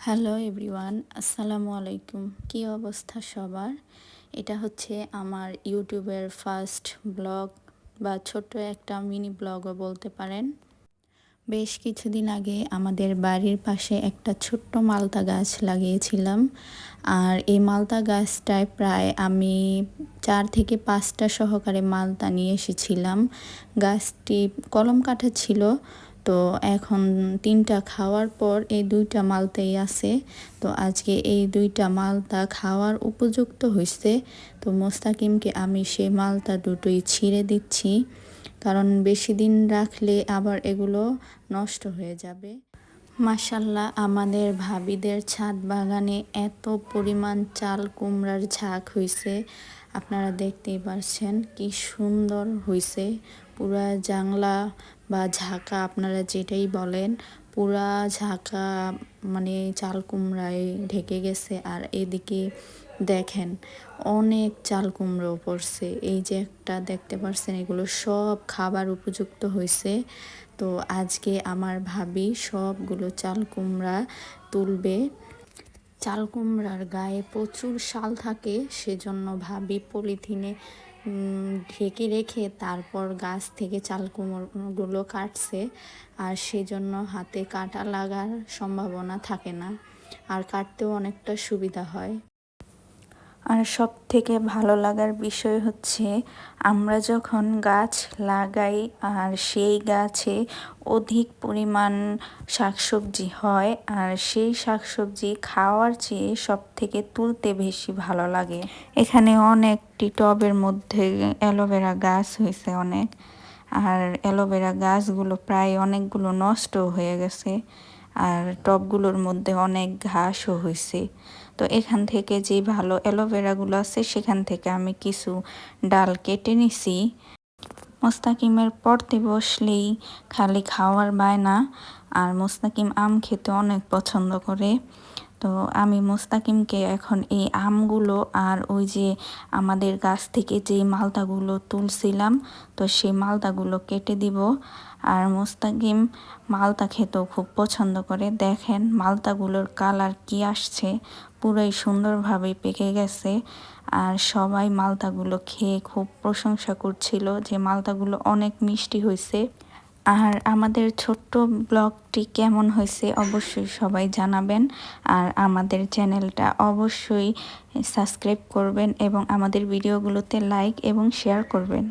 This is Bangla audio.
হ্যালো এভরিওয়ান, আসসালামু আলাইকুম। কী অবস্থা সবার? এটা হচ্ছে আমার ইউটিউবের ফার্স্ট ব্লগ বা ছোট্ট একটা মিনি ব্লগও বলতে পারেন। বেশ কিছুদিন আগে আমাদের বাড়ির পাশে একটা ছোট্ট মালতা গাছ লাগিয়েছিলাম। আর এই মালতা গাছটায় প্রায় আমি 4 থেকে 5টা সহকারে মালতা নিয়ে এসেছিলাম। গাছটি কলম কাটা ছিল, তো এখন 3টা খাওয়ার পর এই 2টা মালতাই আছে। তো আজকে এই 2টা মালতা খাওয়ার উপযুক্ত হয়েছে। তো মোস্তাকিমকে আমি সেই মালতা দুটোই ছিঁড়ে দিচ্ছি, কারণ বেশি দিন রাখলে আবার এগুলো নষ্ট হয়ে যাবে। মাশাল্লাহ, আমাদের ভাবিদের ছাদ বাগানে এত পরিমাণ চাল কুমড়ার ঝাঁক হয়েছে, আপনারা দেখতেই পারছেন কি সুন্দর হয়েছে। পুরা জাংলা বা ঝাঁকা আপনারা যেটাই বলেন, পুরা ঝাঁকা মানে চাল কুমড়ায় ঢেকে গেছে। আর এদিকে দেখেন অনেক চাল কুমড়ো পড়ছে, এই যে একটা দেখতে পারছেন, এগুলো সব খাবার উপযুক্ত হয়েছে। তো আজকে আমার ভাবি সবগুলো চাল কুমড়া তুলবে। চাল কুমড়ার গায়ে প্রচুর শাল থাকে, সেজন্য ভাবি পলিথিনে ঢেকে রেখে তারপর গাছ থেকে চাল কুমড়োগুলো কাটছে। আর সেজন্য হাতে কাটা লাগার সম্ভাবনা থাকে না, আর কাটতেও অনেকটা সুবিধা হয়। আর সব থেকে ভালো লাগার বিষয় হচ্ছে, আমরা যখন গাছ লাগাই আর সেই গাছে অধিক পরিমাণ শাকসবজি হয়, আর সেই শাকসবজি খাওয়ার চেয়ে সব থেকে তুলতে বেশি ভালো লাগে। এখানে অনেকটি টবের মধ্যে অ্যালোভেরা গাছ হয়েছে অনেক, আর অ্যালোভেরা গাছগুলো প্রায় অনেকগুলো নষ্ট হয়ে গেছে, আর টবগুলোর মধ্যে অনেক ঘাসও হয়েছে। তো এখান থেকে যে ভালো অ্যালোভেরাগুলো আছে সেখান থেকে আমি কিছু ডাল কেটে নিছি। মোস্তাকিমের পড়তে বসলেই খালি খাওয়ার বায়না, আর মোস্তাকিম আম খেতে অনেক পছন্দ করে। তো আমি মোস্তাকিমকে এখন এই আমগুলো আর ওই যে আমাদের গাছ থেকে যে মালতাগুলো তুলছিলাম, তো সেই মালতাগুলো কেটে দিব। আর মোস্তাকিম মালতা খেতেও খুব পছন্দ করে। দেখেন মালতাগুলোর কালার কি আসছে, পুরাই সুন্দরভাবে পেকে গেছে। আর সবাই মালতাগুলো খেয়ে খুব প্রশংসা করছিল যে মালতাগুলো অনেক মিষ্টি হয়েছে। আর আমাদের ছোট্ট ব্লগটি কেমন হয়েছে অবশ্যই সবাই জানাবেন। আর আমাদের চ্যানেলটা অবশ্যই সাবস্ক্রাইব করবেন এবং আমাদের ভিডিওগুলোতে লাইক এবং শেয়ার করবেন।